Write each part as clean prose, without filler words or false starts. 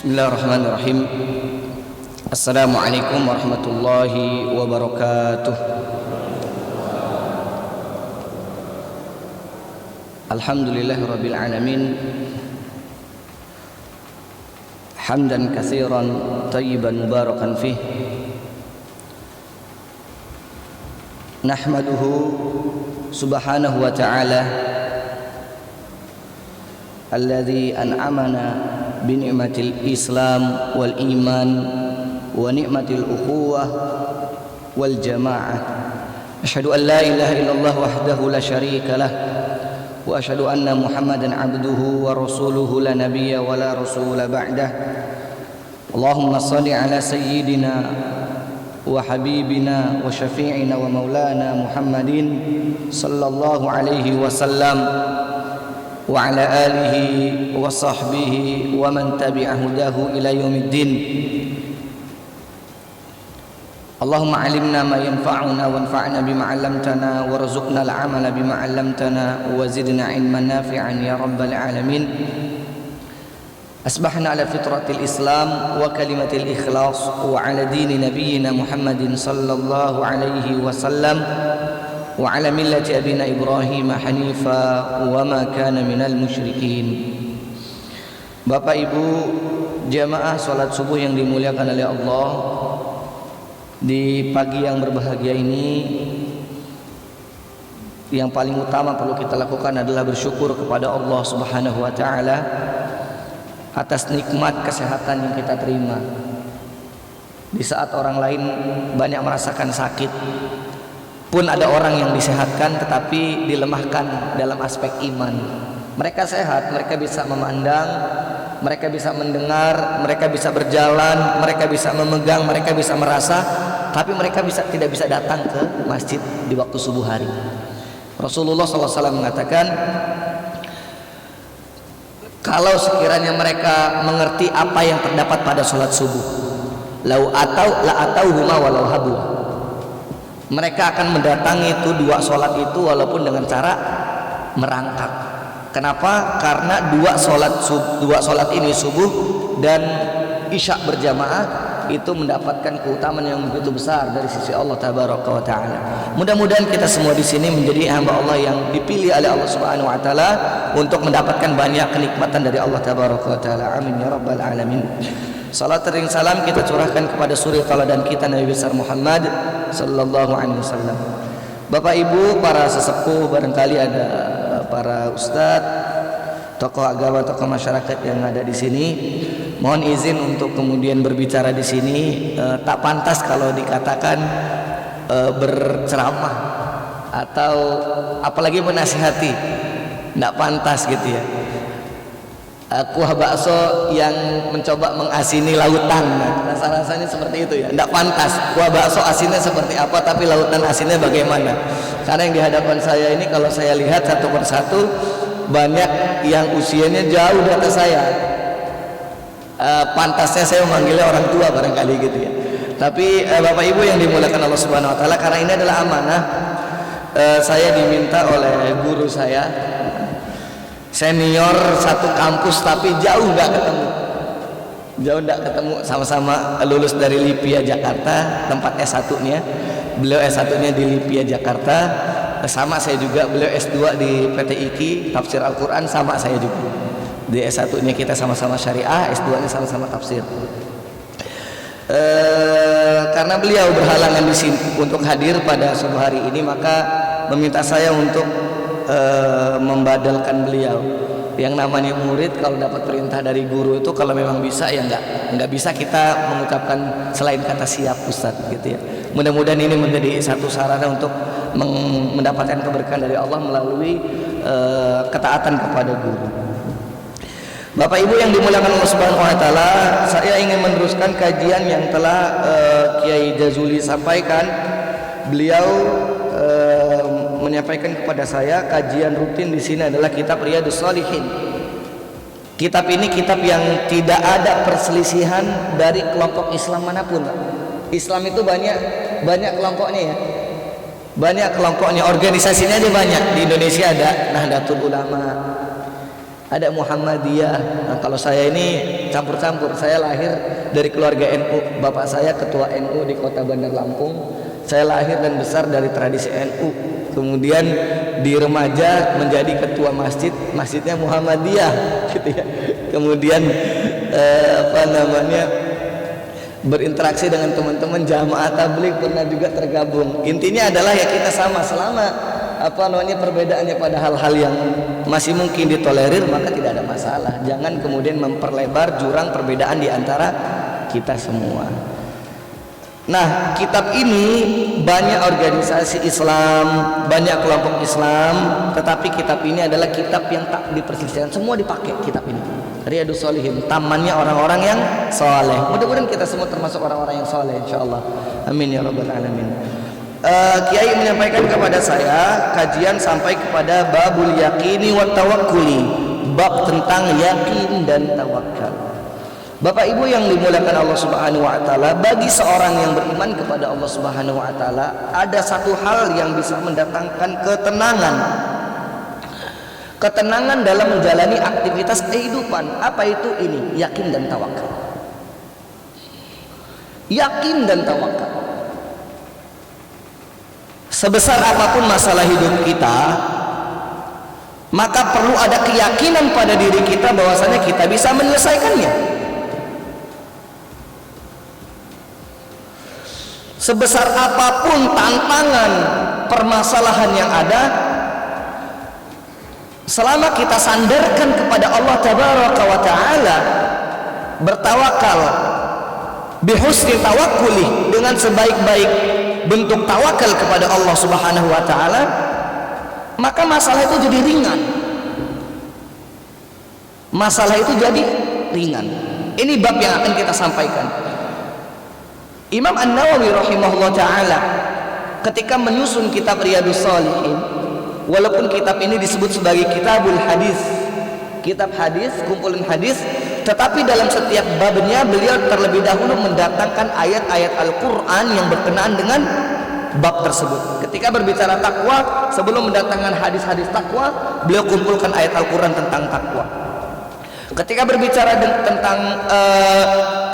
Bismillahirrahmanirrahim. Assalamualaikum warahmatullahi wabarakatuh. Alhamdulillahirabbil alamin. Hamdan katsiran thayyiban mubarakan fih. Nahmaduhu subhanahu wa ta'ala alladzi an'amana بنعمة الإسلام والإيمان ونعمة الأخوة والجماعة. أشهد أن لا إله إلا الله وحده لا شريك له وأشهد أن محمدا عبده ورسوله لا نبي ولا رسول بعده. اللهم صل على سيدنا وحبيبنا وشفيعنا ومولانا محمد صلى الله عليه وسلم وعلى آله وصحبه ومن تبع هداه إلى يوم الدين. اللهم علمنا ما ينفعنا وانفعنا بما علمتنا وارزقنا العمل بما علمتنا وزدنا علما نافعا يا رب العالمين. أصبحنا على فطرة الإسلام وكلمة الإخلاص وعلى دين نبينا محمد صلى الله عليه وسلم وعلى ملة أبينا إبراهيم حنيفا وما كان minal musyrikin. Bapak Ibu jamaah salat subuh yang dimuliakan oleh Allah, di pagi yang berbahagia ini yang paling utama perlu kita lakukan adalah bersyukur kepada Allah Subhanahu wa taala atas nikmat kesehatan yang kita terima. Di saat orang lain banyak merasakan sakit, pun ada orang yang disehatkan tetapi dilemahkan dalam aspek iman. Mereka sehat, mereka bisa memandang, mereka bisa mendengar, mereka bisa berjalan, mereka bisa memegang, mereka bisa merasa, tapi mereka tidak bisa datang ke masjid di waktu subuh hari. Rasulullah SAW mengatakan, kalau sekiranya mereka mengerti apa yang terdapat pada sholat subuh, la atauhuma walau habu, mereka akan mendatangi itu dua sholat itu walaupun dengan cara merangkak. Kenapa? Karena dua sholat ini, subuh dan isya berjamaah, itu mendapatkan keutamaan yang begitu besar dari sisi Allah Tabaraka wa Ta'ala. Mudah-mudahan kita semua di sini menjadi hamba Allah yang dipilih oleh Allah Subhanahu wa Ta'ala untuk mendapatkan banyak kenikmatan dari Allah Tabaraka wa Ta'ala. Amin ya rabbal alamin. Salat dan salam kita curahkan kepada suri tauladan kita Nabi besar Muhammad sallallahu alaihi wasallam. Bapak Ibu, para sesepuh, barangkali ada para ustadz, tokoh agama, tokoh masyarakat yang ada di sini. Mohon izin untuk kemudian berbicara di sini. Tak pantas kalau dikatakan berceramah atau apalagi menasihati. Tidak pantas gitu ya. Kuah bakso yang mencoba mengasini lautan, rasa-rasanya seperti itu ya, tidak pantas. Kuah bakso asinnya seperti apa, tapi lautan asinnya bagaimana? Karena yang di hadapan saya ini kalau saya lihat satu persatu banyak yang usianya jauh di atas saya. Pantasnya saya memanggilnya orang tua barangkali gitu ya. Tapi Bapak Ibu yang dimuliakan Allah Subhanahu Wa Taala, karena ini adalah amanah, saya diminta oleh guru saya, senior satu kampus tapi jauh nggak ketemu, sama-sama lulus dari Lipia Jakarta, tempat S1-nya. Beliau S1-nya di Lipia Jakarta, sama saya juga. Beliau S2 di PT IKI tafsir Al-Quran, sama saya juga. Di S1-nya kita sama-sama syariah, S2-nya sama-sama tafsir. Karena beliau berhalangan di sini untuk hadir pada subuh hari ini, maka meminta saya untuk membadalkan beliau. Yang namanya murid kalau dapat perintah dari guru itu kalau memang bisa ya nggak bisa kita mengucapkan selain kata siap Ustaz gitu ya. Mudah-mudahan ini menjadi satu sarana untuk mendapatkan keberkahan dari Allah melalui ketaatan kepada guru. Bapak Ibu yang dimuliakan Allah Subhanahu wa Ta'ala, saya ingin meneruskan kajian yang telah Kiai Jazuli sampaikan. Beliau menyampaikan kepada saya kajian rutin di sini adalah kitab Riyadhus Shalihin. Kitab ini kitab yang tidak ada perselisihan dari kelompok Islam manapun. Islam itu banyak kelompoknya ya. Banyak kelompoknya, organisasinya aja banyak. Di Indonesia ada Nahdlatul Ulama, ada Muhammadiyah. Nah, kalau saya ini campur-campur. Saya lahir dari keluarga NU. Bapak saya ketua NU di Kota Bandar Lampung. Saya lahir dan besar dari tradisi NU. Kemudian di remaja menjadi ketua masjid, masjidnya Muhammadiyah, gitu ya. Kemudian berinteraksi dengan teman-teman jamaah tabligh, pernah juga tergabung. Intinya adalah ya kita sama selama perbedaannya pada hal-hal yang masih mungkin ditolerir, maka tidak ada masalah. Jangan kemudian memperlebar jurang perbedaan di antara kita semua. Nah, kitab ini banyak organisasi Islam, banyak kelompok Islam, tetapi kitab ini adalah kitab yang tak diperselisihkan. Semua dipakai kitab ini. Riyadhus Shalihin, tamannya orang-orang yang soleh. Mudah-mudahan kita semua termasuk orang-orang yang soleh, insyaallah. Amin ya rabbal alamin. Kiai menyampaikan kepada saya kajian sampai kepada babul yaqini wa tawakkuli, bab tentang yakin dan tawakal. Bapak Ibu yang dimuliakan Allah Subhanahu wa taala, bagi seorang yang beriman kepada Allah Subhanahu wa taala ada satu hal yang bisa mendatangkan ketenangan. Ketenangan dalam menjalani aktivitas kehidupan. Apa itu ini? Yakin dan tawakal. Yakin dan tawakal. Sebesar apapun masalah hidup kita, maka perlu ada keyakinan pada diri kita bahwasanya kita bisa menyelesaikannya. Sebesar apapun tantangan permasalahan yang ada, selama kita sandarkan kepada Allah Tabaraka wa Ta'ala, bertawakal bihusni tawakkuli, dengan sebaik-baik bentuk tawakal kepada Allah Subhanahu wa Ta'ala, maka masalah itu jadi ringan. Masalah itu jadi ringan. Ini bab yang akan kita sampaikan. Imam An-Nawawi rahimahullah ta'ala ketika menyusun kitab Riyadhus Shalihin, walaupun kitab ini disebut sebagai kitabul hadis, kitab hadis, kumpulan hadis, tetapi dalam setiap babnya beliau terlebih dahulu mendatangkan ayat-ayat Al-Quran yang berkenaan dengan bab tersebut. Ketika berbicara takwa, sebelum mendatangkan hadis-hadis takwa, beliau kumpulkan ayat Al-Quran tentang takwa. Ketika berbicara tentang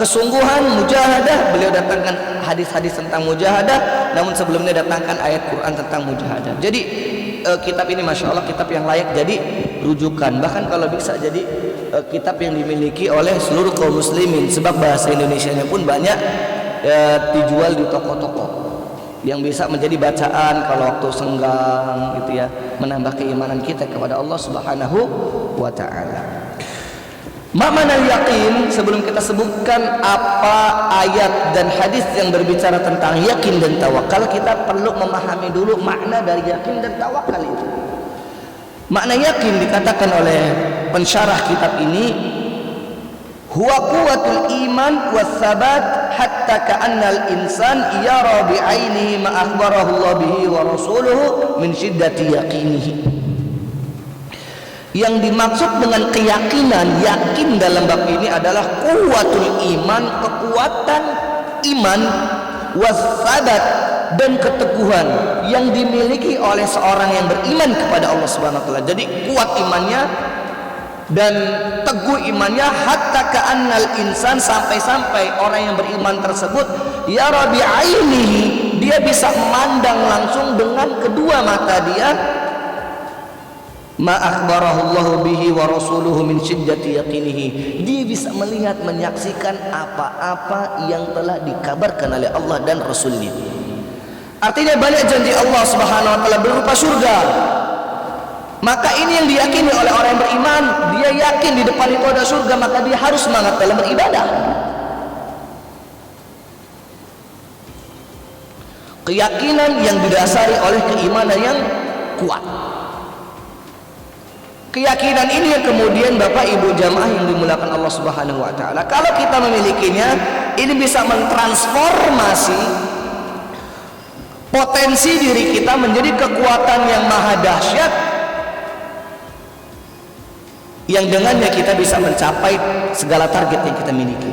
kesungguhan, mujahadah, beliau datangkan hadis-hadis tentang mujahadah, namun sebelumnya datangkan ayat Quran tentang mujahadah. Jadi kitab ini Masya Allah kitab yang layak jadi rujukan, bahkan kalau bisa jadi kitab yang dimiliki oleh seluruh kaum muslimin, sebab bahasa Indonesianya pun banyak dijual di toko-toko yang bisa menjadi bacaan kalau waktu senggang, gitu ya, menambah keimanan kita kepada Allah Subhanahu wa Ta'ala. Makna yakin, sebelum kita sebutkan apa ayat dan hadis yang berbicara tentang yakin dan tawakal, kita perlu memahami dulu makna dari yakin dan tawakal itu. Makna yakin dikatakan oleh pensyarah kitab ini, huwa quwwatul iman was-sabat hatta ka'annal insan yara bi'ainihi ma akhbarahu Allah bihi wa rasuluhu min syiddati yaqinihi. Yang dimaksud dengan keyakinan, yakin dalam bab ini adalah kuwatul iman, kekuatan iman, wassabat, dan keteguhan yang dimiliki oleh seorang yang beriman kepada Allah Subhanahu wa Ta'ala. Jadi kuat imannya dan teguh imannya, hatta ka'annal insan, sampai-sampai orang yang beriman tersebut ya rabi ainihi, dia bisa memandang langsung dengan kedua mata dia, ma akhbarahullahu bihi wa rasuluhu min syiddati yaqinihi, dia bisa melihat, menyaksikan apa-apa yang telah dikabarkan oleh Allah dan Rasulnya. Artinya banyak janji Allah Subhanahu wa Ta'ala berupa surga. Maka ini yang diyakini oleh orang yang beriman. Dia yakin di depan itu ada surga, maka dia harus semangat dalam beribadah. Keyakinan yang didasari oleh keimanan yang kuat. Keyakinan ini yang kemudian Bapak Ibu jamaah yang dimuliakan Allah Subhanahu wa Ta'ala, kalau kita memilikinya, ini bisa mentransformasi potensi diri kita menjadi kekuatan yang maha dahsyat, yang dengannya kita bisa mencapai segala target yang kita miliki.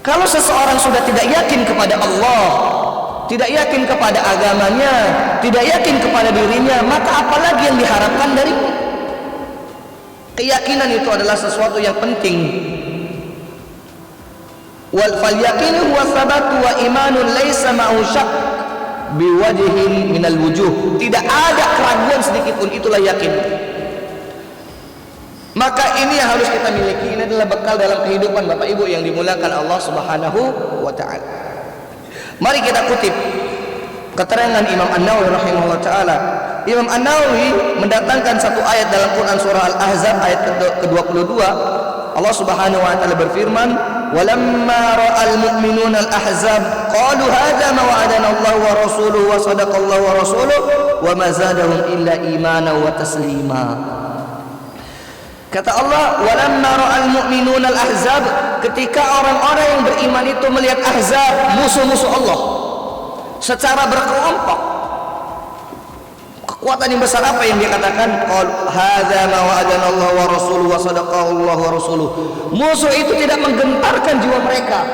Kalau seseorang sudah tidak yakin kepada Allah, tidak yakin kepada agamanya, tidak yakin kepada dirinya, maka apalagi yang diharapkan darinya? Keyakinan itu adalah sesuatu yang penting. Wal fal yaqinu huwa sabatu wa imanun laisa ma'u syak biwajhin minal wujuh. Tidak ada keraguan sedikit pun, itulah yakin. Maka ini yang harus kita miliki. Ini adalah bekal dalam kehidupan Bapak Ibu yang dimuliakan Allah Subhanahu wa taala. Mari kita kutip keterangan Imam An-Nawawi rahimahullah taala. Imam An-Nawawi mendatangkan satu ayat dalam Quran surah Al-Ahzab ayat ke-22. Allah Subhanahu wa taala berfirman, "Walamma ra'al mu'minuna al-ahzab qalu hadza ma wa'adana Allah wa rasuluhu wa sadaqallahu wa rasuluhu wa ma zadahum illa imana wa taslima." Kata Allah, "Walamma ra'al mu'minuna al-ahzab," ketika orang-orang yang beriman itu melihat ahzab, musuh-musuh Allah secara berkelompok, kekuatan yang besar, apa yang dia katakan? Qul hadza ma wa'adana Allah wa rasuluhu wa sadaqallahu wa rasuluhu. Musuh itu tidak menggentarkan jiwa mereka,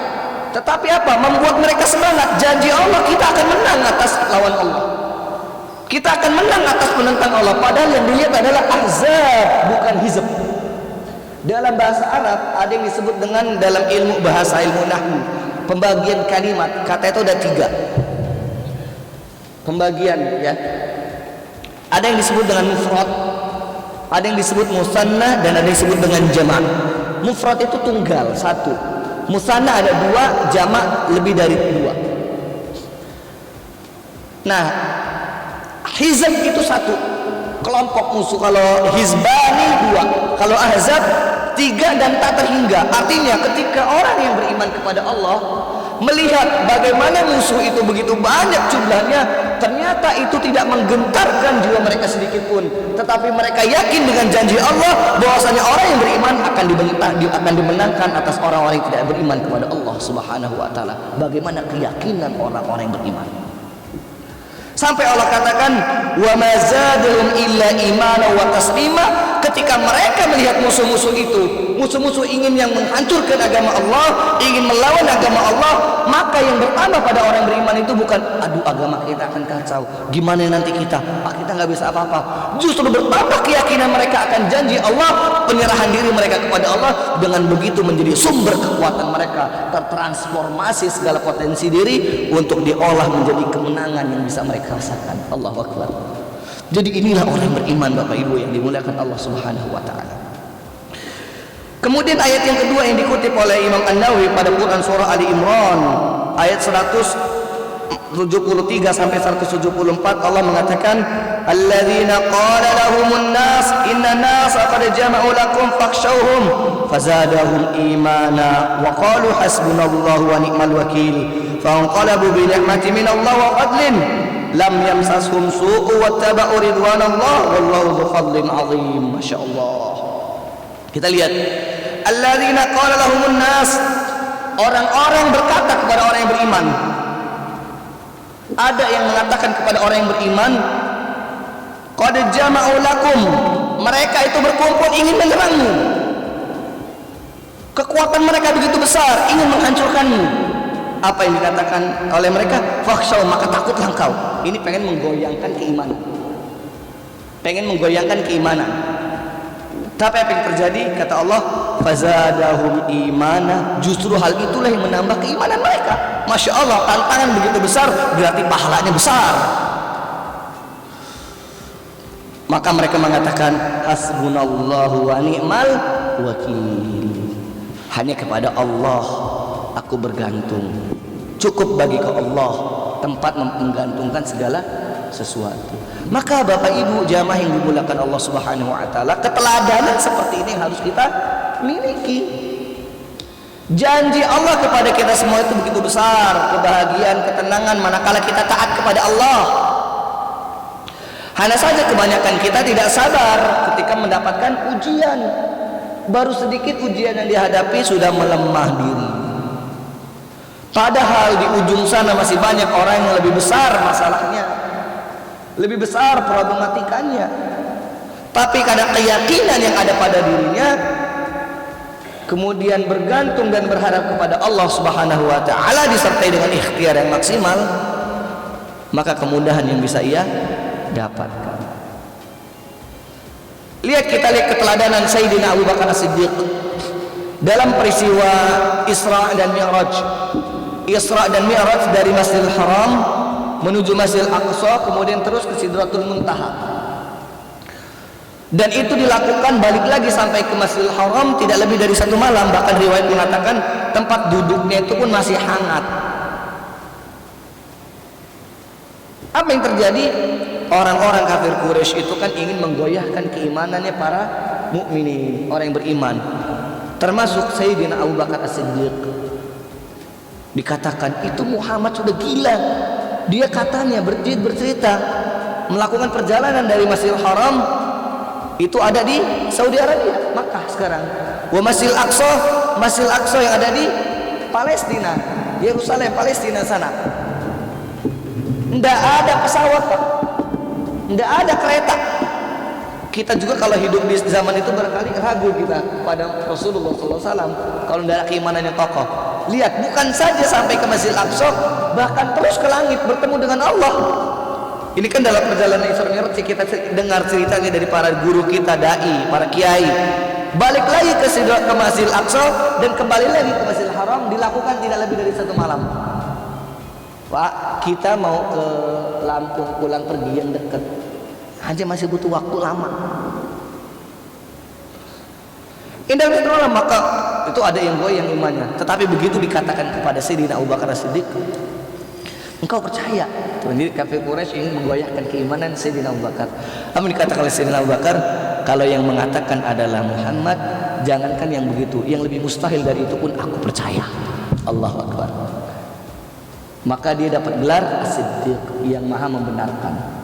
tetapi apa? Membuat mereka semangat. Janji Allah, kita akan menang atas lawan Allah. Kita akan menang atas penentang Allah. Padahal yang dilihat adalah ahzab, bukan hizb. Dalam bahasa Arab ada yang disebut dengan, dalam ilmu bahasa, ilmu nahwu, pembagian kalimat. Kata itu ada 3 pembagian, ya. Ada yang disebut dengan mufrad, ada yang disebut musanna, dan ada yang disebut dengan jamak. Mufrad itu tunggal, 1. Musanna ada 2, jamak lebih dari 2. Nah, hizb itu 1, kelompok musuh. Kalau hizbani 2, kalau ahzab 3 dan tak terhingga. Artinya ketika orang yang beriman kepada Allah melihat bagaimana musuh itu begitu banyak jumlahnya, ternyata itu tidak menggentarkan jiwa mereka sedikit pun, tetapi mereka yakin dengan janji Allah bahwasanya orang yang beriman akan dimenangkan atas orang-orang yang tidak beriman kepada Allah Subhanahu wa taala. Bagaimana keyakinan orang-orang yang beriman? Sampai Allah katakan, "Wa ma zadahum illa imana wa taslima." Ketika mereka melihat musuh-musuh itu, musuh-musuh ingin yang menghancurkan agama Allah, ingin melawan agama Allah, maka yang bertambah pada orang beriman itu bukan, aduh agama kita akan kacau, gimana nanti kita, kita nggak bisa apa-apa. Justru bertambah keyakinan mereka akan janji Allah, penyerahan diri mereka kepada Allah. Dengan begitu menjadi sumber kekuatan mereka, tertransformasi segala potensi diri untuk diolah menjadi kemenangan yang bisa mereka rasakan. Allahu Akbar. Jadi inilah orang beriman Bapak Ibu yang dimuliakan Allah Subhanahu wa taala. Kemudian ayat yang kedua yang dikutip oleh Imam An-Nawawi pada Quran surah Ali Imran ayat 173 sampai 174, Allah mengatakan, "Alladzina qala lahumun nas inna nasa qad jama'u lakum fakhshawhum fazadahum imana wa qalu hasbunallahu wa ni'mal wakil fanqalabu bi ni'matin minallahi wa fadlin lam yamsashum su'u wattaba'u ridwanallah wallahu dzu fadlin 'adzim." Masyaallah. Kita lihat, alladzina qala lahumun nas, orang-orang berkata kepada orang yang beriman. Ada yang mengatakan kepada orang yang beriman, qad jama'u lakum, mereka itu berkumpul ingin menyerangmu. Kekuatan mereka begitu besar, ingin menghancurkanmu. Apa yang dikatakan oleh mereka? Fakhshaw, maka takutlah engkau. Ini pengen menggoyangkan keimanan, pengen menggoyangkan keimanan. Tapi apa yang terjadi? Kata Allah, fazadahum imana. Justru hal itulah yang menambah keimanan mereka. Masya Allah, tantangan begitu besar, berarti pahalanya besar. Maka mereka mengatakan, hasbunallahu wa ni'mal wakil. Hanya kepada Allah aku bergantung. Cukup bagi ke Allah tempat menggantungkan segala sesuatu. Maka Bapak Ibu jamaah yang dimuliakan Allah Subhanahu wa taala, keteladanan seperti ini harus kita miliki. Janji Allah kepada kita semua itu begitu besar, kebahagiaan, ketenangan manakala kita taat kepada Allah. Hanya saja kebanyakan kita tidak sabar ketika mendapatkan ujian. Baru sedikit ujian yang dihadapi sudah melemah diri. Padahal di ujung sana masih banyak orang yang lebih besar masalahnya, lebih besar problematikanya. Tapi karena keyakinan yang ada pada dirinya, kemudian bergantung dan berharap kepada Allah Subhanahu wa taala disertai dengan ikhtiar yang maksimal, maka kemudahan yang bisa ia dapatkan. Kita lihat keteladanan Sayyidina Abu Bakar As-Siddiq dalam peristiwa Isra dan Mi'raj. Isra dan Mi'raj dari Masjidil Haram menuju Masjidil Aqsa, kemudian terus ke Sidratul Muntaha. Dan itu dilakukan balik lagi sampai ke Masjidil Haram tidak lebih dari 1 malam. Bahkan riwayat mengatakan tempat duduknya itu pun masih hangat. Apa yang terjadi? Orang-orang kafir Quraisy itu kan ingin menggoyahkan keimanannya para mukminin, orang yang beriman. Termasuk Sayyidina Abu Bakar As-Siddiq. Dikatakan itu Muhammad sudah gila. Dia katanya bercerita melakukan perjalanan dari Masjidil Haram, itu ada di Saudi Arabia, Makkah sekarang. Wa Masjidil Aqsa yang ada di Palestina, Yerusalem, Palestina sana. Tidak ada pesawat, Pak. Tidak ada kereta. Kita juga kalau hidup di zaman itu barangkali ragu kita pada Rasulullah SAW kalau tidak ada keimanan yang kokoh. Lihat, bukan saja sampai ke Masjidil Aqsa, bahkan terus ke langit bertemu dengan Allah. Ini kan dalam perjalanan Isra Mi'raj kita dengar ceritanya dari para guru kita, dai, para kiai. Balik lagi ke Masjidil Aqsa dan kembali lagi ke Masjidil Haram, dilakukan tidak lebih dari 1 malam. Pak, kita mau ke Lampung pulang pergi yang dekat aja masih butuh waktu lama. Indah malam, maka itu ada yang goyang imannya. Tetapi begitu dikatakan kepada Sayyidina Abu Bakar As-Siddiq, engkau percaya? Ini kafir Quraisy ingin menggoyahkan keimanan Sayyidina Abu Bakar. Apa dikatakan oleh Sayyidina Abu Bakar? Kalau yang mengatakan adalah Muhammad, jangankan yang begitu, yang lebih mustahil dari itu pun aku percaya. Allahu Akbar. Maka dia dapat gelar As-Siddiq, yang maha membenarkan.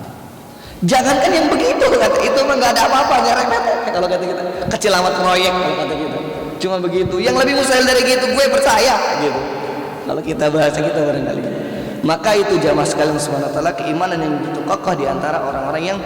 Jangankan yang begitu, kata itu mah nggak ada apa-apa, remeh kalau kata kita, kecil amat proyek kalau kata kita. Cuma begitu. Yang lebih mustahil dari gitu, gue percaya gitu. Kalau kita bahasa kita barangkali. Maka itu jamaah sekalian subhanahu wa ta'ala, keimanan yang begitu kokoh di antara orang-orang yang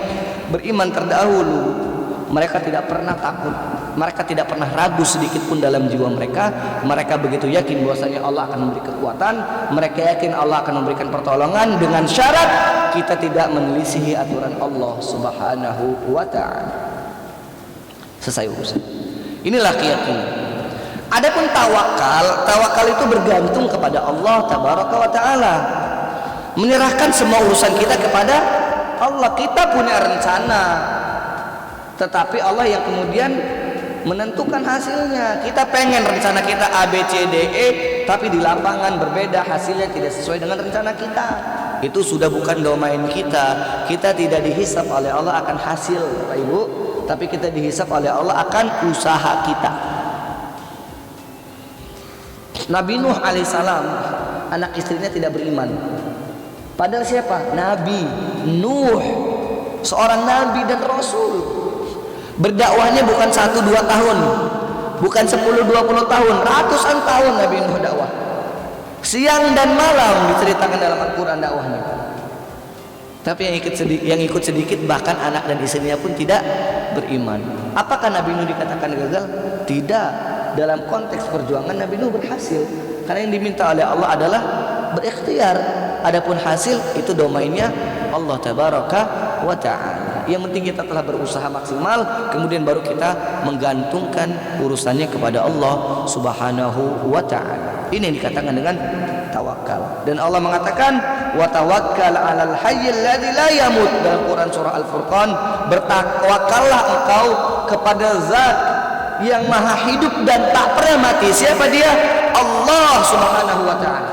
beriman terdahulu. Mereka tidak pernah takut, mereka tidak pernah ragu sedikit pun dalam jiwa mereka. Mereka begitu yakin bahwasanya Allah akan memberi kekuatan. Mereka yakin Allah akan memberikan pertolongan dengan syarat kita tidak menelisihi aturan Allah Subhanahu wa ta'ala. Selesai urusan. Inilah keyakinan. Adapun tawakal itu bergantung kepada Allah Tabaraka wa ta'ala. Menyerahkan semua urusan kita kepada Allah. Kita punya rencana, tetapi Allah yang kemudian menentukan hasilnya. Kita pengen rencana kita A, B, C, D, E, tapi di lapangan berbeda, hasilnya tidak sesuai dengan rencana kita. Itu sudah bukan domain kita. Kita tidak dihisab oleh Allah akan hasil, Bapak Ibu, tapi kita dihisab oleh Allah akan usaha kita. Nabi Nuh alaihissalam, anak istrinya tidak beriman. Padahal siapa? Nabi Nuh, seorang nabi dan rasul. Berdakwahnya bukan 1-2 tahun, bukan 10-20 tahun, ratusan tahun Nabi Nuh dakwah. Siang dan malam diceritakan dalam Al-Quran dakwahnya. Tapi yang ikut sedikit, bahkan anak dan istrinya pun tidak beriman. Apakah Nabi Nuh dikatakan gagal? Tidak. Dalam konteks perjuangan Nabi Nuh berhasil, karena yang diminta oleh Allah adalah berikhtiar. Adapun hasil itu domainnya Allah Tabaraka wa ta'ala. Yang penting kita telah berusaha maksimal, kemudian baru kita menggantungkan urusannya kepada Allah Subhanahu wa ta'ala. Ini yang dikatakan dengan tawakal. Dan Allah mengatakan wa tawakkal 'alal hayyil ladzi la yamut dalam Quran surah Al-Furqan, bertawakkallah engkau kepada zat yang maha hidup dan tak pernah mati. Siapa dia? Allah Subhanahu wa ta'ala.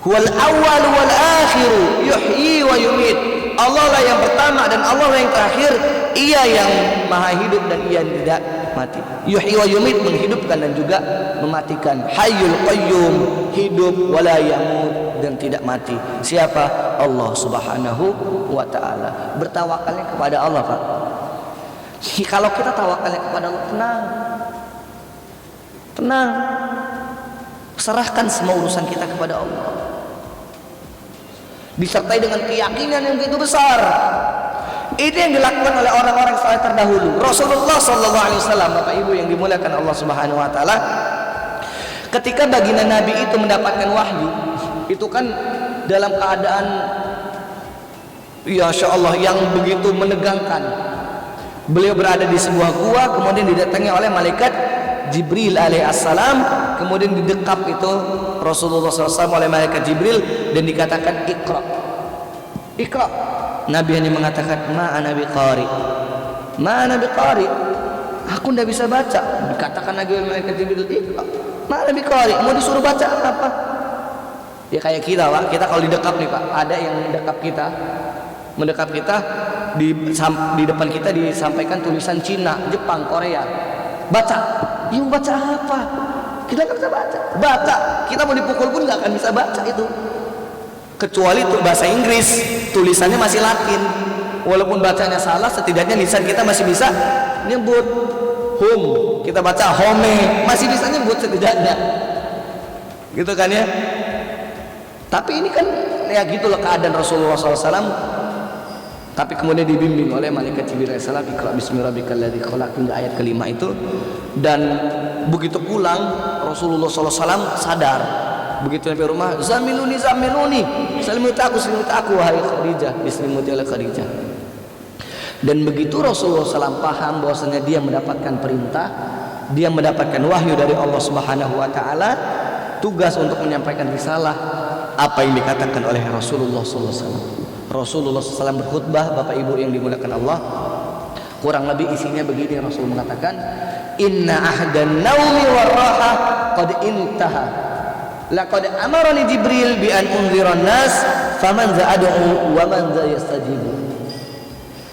Huwal awwal wal akhiru yuhyi wa yumit. Allah lah yang pertama dan Allah lah yang terakhir. Ia yang maha hidup dan ia tidak mati. Yuhyi wa yumit, menghidupkan dan juga mematikan. Hayyul qayyum, hidup wala yamut dan tidak mati. Siapa? Allah Subhanahu wa ta'ala. Bertawakalnya kepada Allah, Pak. Kalau kita tawakalnya kepada Allah, tenang, serahkan semua urusan kita kepada Allah, disertai dengan keyakinan yang begitu besar. Itu yang dilakukan oleh orang-orang saleh terdahulu. Rasulullah SAW, Bapak Ibu yang dimuliakan Allah Subhanahu wa ta'ala, ketika baginda Nabi itu mendapatkan wahyu, itu kan dalam keadaan ya Masya Allah yang begitu menegangkan. Beliau berada di sebuah gua, kemudian didatangi oleh malaikat Jibril alaihissalam, kemudian didekap itu Rasulullah SAW oleh malaikat Jibril dan dikatakan Iqra, Iqra. Nabi hanya mengatakan ma ana biqari, ma ana biqari, aku tidak bisa baca. Dikatakan lagi oleh malaikat Jibril Iqra, ma ana biqari, mau disuruh baca apa? Ya kayak kita Pak, kita kalau didekap nih Pak, ada yang mendekap kita, di depan kita disampaikan tulisan Cina, Jepang, Korea. Baca. Yuk baca apa? Kita nggak bisa baca. Baca. Kita mau dipukul pun nggak akan bisa baca itu. Kecuali itu bahasa Inggris, tulisannya masih Latin. Walaupun bacanya salah, setidaknya lisan kita masih bisa nyebut home. Kita baca home, masih bisa nyebut setidaknya. Gitu kan ya? Tapi ini kan ya gitulah keadaan Rasulullah SAW. Tapi kemudian dibimbing oleh malaikat Jibril alaihissalam, Iqra bismi rabbikal ladzi khalaq, hingga ayat kelima itu. Dan begitu pulang Rasulullah SAW sadar. Begitu sampai rumah, zamiluni zamiluni, selimut aku wahai Khadijah, bismillahi ala Khadijah. Dan begitu Rasulullah SAW paham bahwasanya dia mendapatkan perintah, dia mendapatkan wahyu dari Allah Subhanahu wa taala, tugas untuk menyampaikan risalah apa yang dikatakan oleh Rasulullah SAW. Rasulullah SAW berkhutbah, Bapak Ibu yang dimuliakan Allah, kurang lebih isinya begini. Rasul mengatakan, inna ahdan naumi warraha qad intaha, laqad amarani Jibril bi an unziran nas faman za'ad'u wa man za yastajibu.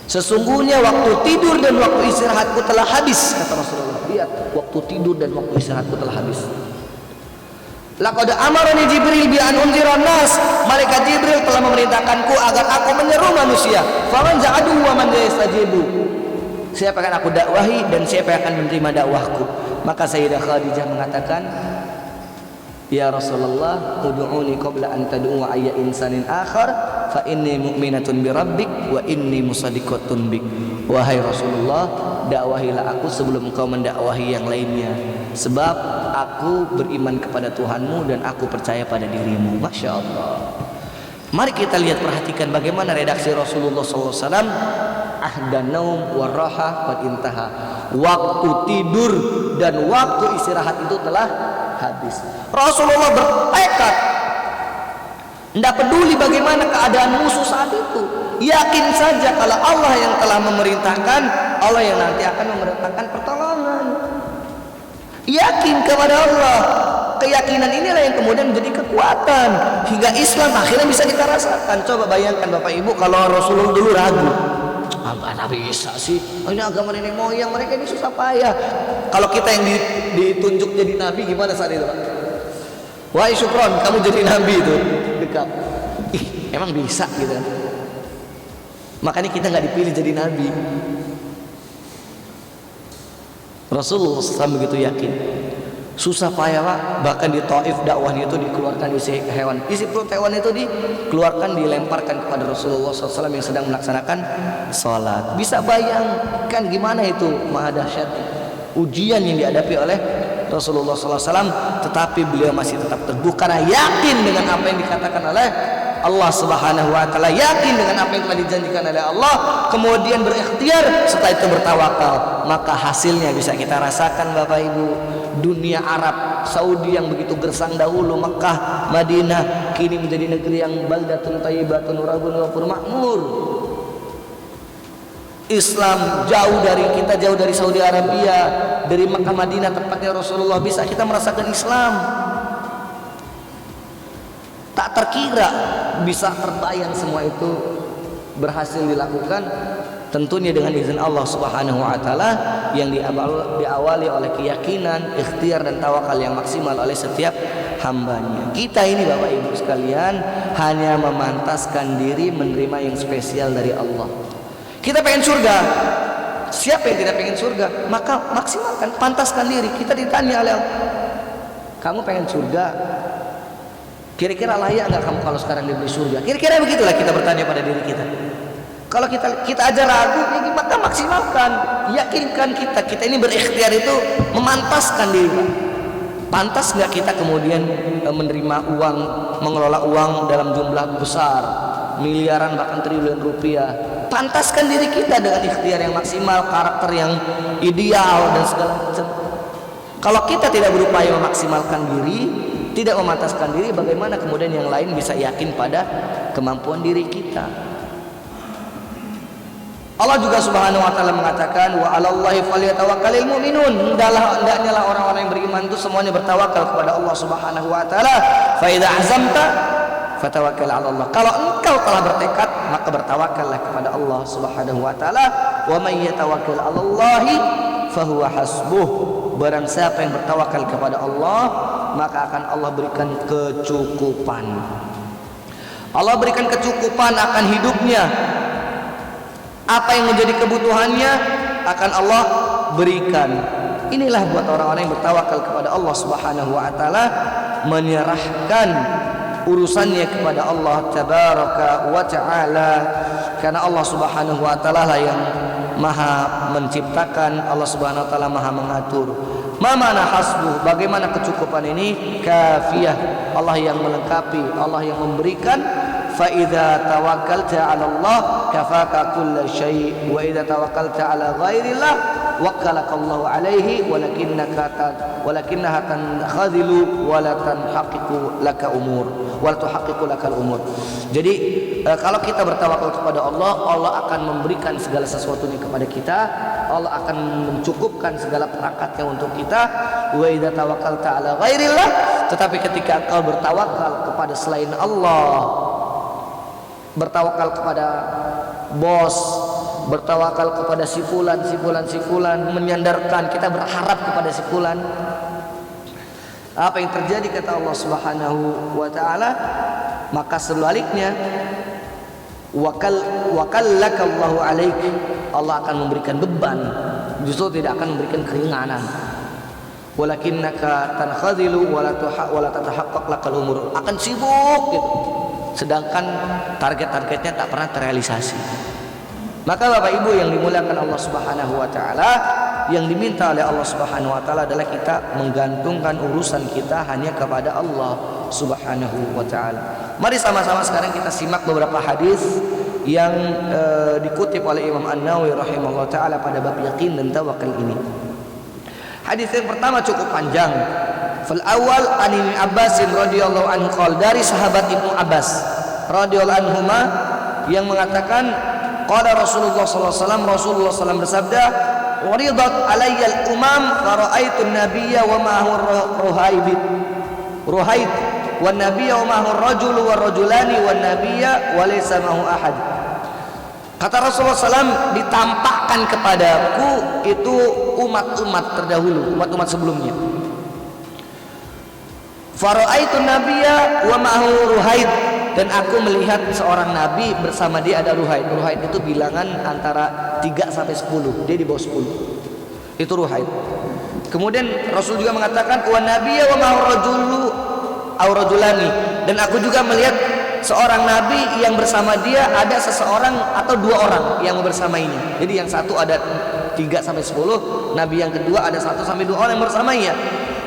Sesungguhnya waktu tidur dan waktu istirahatku telah habis, kata Rasulullah. Lihat, waktu tidur dan waktu istirahatku telah habis. Laqad amarani Jibril bi an unziran nas, malaikat Jibril telah memerintahkanku agar aku menyeru manusia. Faman za'adu wa man yastajibu. Siapa yang akan aku dakwahi dan siapa yang akan menerima dakwahku. Maka Sayyidah Khadijah mengatakan, ya Rasulullah, ud'uni qabla an tad'u ayya insanin akhar fa inni mu'minatun bi rabbik wa inni musaddiqatun bik. Wahai Rasulullah, dakwahilah aku sebelum engkau mendakwahi yang lainnya, sebab aku beriman kepada Tuhanmu dan aku percaya pada dirimu. Masya Allah. Mari kita lihat, perhatikan bagaimana redaksi Rasulullah SAW. Ahdan naum warraha qad intaha. Waktu tidur dan waktu istirahat itu telah habis. Rasulullah bertekad, tidak peduli bagaimana keadaan musuh saat itu, yakin saja kalau Allah yang telah memerintahkan, Allah yang nanti akan memerintahkan pertolongan. Yakin kepada Allah. Keyakinan inilah yang kemudian menjadi kekuatan hingga Islam akhirnya bisa kita rasakan. Coba bayangkan Bapak Ibu, kalau Rasulullah dulu ragu, nggak bisa sih, ini agama nenek moyang mereka ini susah payah. Kalau kita yang ditunjuk jadi nabi gimana saat itu Pak? Wahai Syukron, kamu jadi nabi itu dekat. Emang bisa gitu kan? Makanya kita nggak dipilih jadi nabi. Rasulullah SAW begitu yakin. Susah payah Pak, bahkan di Taif dakwahnya itu dikeluarkan isi hewan, isi perut hewan itu dikeluarkan, dilemparkan kepada Rasulullah SAW yang sedang melaksanakan sholat. Bisa bayangkan gimana itu maha dahsyat ujian yang dihadapi oleh Rasulullah SAW, tetapi beliau masih tetap teguh karena yakin dengan apa yang dikatakan oleh Allah Subhanahu wa taala, yakin dengan apa yang telah dijanjikan oleh Allah, kemudian berikhtiar, setelah itu bertawakal. Maka hasilnya bisa kita rasakan Bapak Ibu. Dunia Arab, Saudi yang begitu gersang dahulu, Mekah, Madinah, kini menjadi negeri yang baldatun thayyibatun warabun ghafur makmur. Islam jauh dari kita, jauh dari Saudi Arabia, dari Mekah Madinah tempatnya Rasulullah, bisa kita merasakan Islam. Tak terkira, bisa terbayang semua itu berhasil dilakukan, tentunya dengan izin Allah Subhanahu wa taala yang diawali oleh keyakinan, ikhtiar dan tawakal yang maksimal oleh setiap hambanya. Kita ini Bapak Ibu sekalian hanya memantaskan diri menerima yang spesial dari Allah. Kita pengen surga. Siapa yang tidak pengen surga? Maka maksimalkan, pantaskan diri. Kita ditanya oleh Allah, kamu pengen surga? Kira-kira layak nggak kamu kalau sekarang diberi surga? Kira-kira begitulah kita bertanya pada diri kita. Kalau kita aja ragu, ya maka maksimalkan, yakinkan kita ini berikhtiar itu memantaskan diri. Pantas nggak kita kemudian menerima uang, mengelola uang dalam jumlah besar, miliaran bahkan triliun rupiah? Pantaskan diri kita dengan ikhtiar yang maksimal, karakter yang ideal dan segala macam. Kalau kita tidak berupaya memaksimalkan diri, tidak memantaskan diri, bagaimana kemudian yang lain bisa yakin pada kemampuan diri kita? Allah juga Subhanahu wa taala mengatakan, wa 'alallahi falyatawakkalul mu'minun. Hendaknya lah orang-orang yang beriman itu semuanya bertawakal kepada Allah Subhanahu wa taala. Fa idza azamta fatawakkal 'ala Allah. Kalau engkau telah bertekad, maka bertawakallah kepada Allah Subhanahu wa taala. Wa may yatawakkal 'ala Allahi fahuwa hasbuh. Barang siapa yang bertawakal kepada Allah, maka akan Allah berikan kecukupan. Allah berikan kecukupan akan hidupnya. Apa yang menjadi kebutuhannya akan Allah berikan. Inilah buat orang-orang yang bertawakal kepada Allah Subhanahu wa taala, menyerahkan urusannya kepada Allah Tabaraka wa taala, karena Allah Subhanahu wa taala lah yang Maha menciptakan, Allah Subhanahu wa taala Maha mengatur. Ma mana hasbuh, bagaimana kecukupan ini? Kafiyah, Allah yang melengkapi, Allah yang memberikan. Fa idza tawakkalta 'ala Allah kafaka kulla syai' wa idza tawakkalta 'ala ghairillah wakkalaka Allah 'alaihi walakinnaha tankhadhilu wa la tanhaqiqu laka umur wa la tuhaqqiqu lakal umur. Jadi kalau kita bertawakal kepada Allah, Allah akan memberikan segala sesuatunya kepada kita, Allah akan mencukupkan segala perangkatnya untuk kita. Wa idza tawakkalta 'ala ghairillah, tetapi ketika engkau bertawakal kepada selain Allah, bertawakal kepada bos, bertawakal kepada si fulan, menyandarkan, kita berharap kepada si fulan, apa yang terjadi kata Allah Subhanahu wa taala? Maka sebaliknya, wakallaka Allahu alaik, Allah akan memberikan beban, justru tidak akan memberikan keringanan. Walakinnaka tankhadhilu wa la tatahaqqaq lakal umur, akan sibuk gitu, sedangkan target-targetnya tak pernah terrealisasi. Maka Bapak Ibu yang dimuliakan Allah Subhanahu wa taala, yang diminta oleh Allah Subhanahu wa taala adalah kita menggantungkan urusan kita hanya kepada Allah Subhanahu wa taala. Mari sama-sama sekarang kita simak beberapa hadis yang dikutip oleh Imam An-Nawawi rahimahullah taala pada bab yakin dan tawakal ini. Hadis yang pertama cukup panjang. Fal awal an Ibnu Abbas radhiyallahu anhu qol, dari sahabat Ibnu Abbas radhiyallahu anhuma yang mengatakan qala Rasulullah sallallahu alaihi wasallam, Rasulullah sallallahu bersabda, "Uridat alayya al-umam fa ra'aitu an-nabiyya wa ma'ahu ruhaid wan nabiyya wa ma'ahu ar-rajulu war rajulani wan nabiyya wa laysa ma'ahu ahad." Kata Rasulullah SAW, ditampakkan kepadaku itu umat-umat terdahulu, umat-umat sebelumnya. Fara'aitu nabiyya wa ma'ahu ruhaid, dan aku melihat seorang nabi bersama dia ada ruhaid. Ruhaid itu bilangan antara 3 sampai 10, dia di bawah 10. Itu ruhaid. Kemudian Rasul juga mengatakan wa nabiyya wa ma'ahu rajulu aw rajulani, dan aku juga melihat seorang nabi yang bersama dia ada seseorang atau 2 orang yang bersamainya. Jadi yang satu ada 3 sampai 10, nabi yang kedua ada 1 sampai 2 orang yang bersamanya.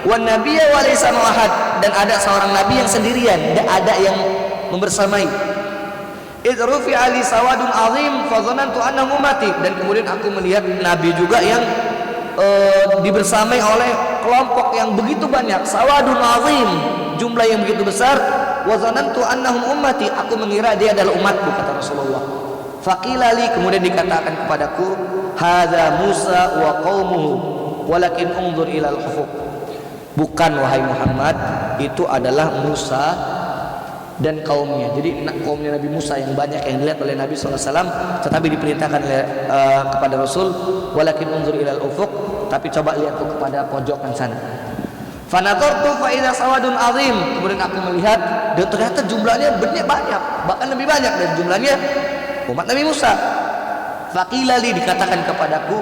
Wan nabiyya wa laysa ma'ahad, dan ada seorang nabi yang sendirian, tidak ada yang membersamai. Idrufi ali sawadun azim fa dhanantu annahu mati, dan kemudian aku melihat nabi juga yang dibersamai oleh kelompok yang begitu banyak, sawadun azim, jumlah yang begitu besar. Wa dhanantu annahum ummati, aku mengira dia adalah umatku, kata Rasulullah. Faqila li, kemudian dikatakan kepadaku, hadza Musa wa qaumuhu walakin unzur ila al-ufuq. Bukan wahai Muhammad, itu adalah Musa dan kaumnya. Jadi kaumnya Nabi Musa yang banyak yang dilihat oleh Nabi SAW, tetapi diperintahkan kepada Rasul, walakin unzur ila al-ufuq, tapi coba lihat tuh kepada pojokan sana. Fanadartu fa idza sawadun azim, kemudian aku melihat dan ternyata jumlahnya banyak, bahkan lebih banyak dari jumlahnya umat Nabi Musa. Faqila li, dikatakan kepadaku,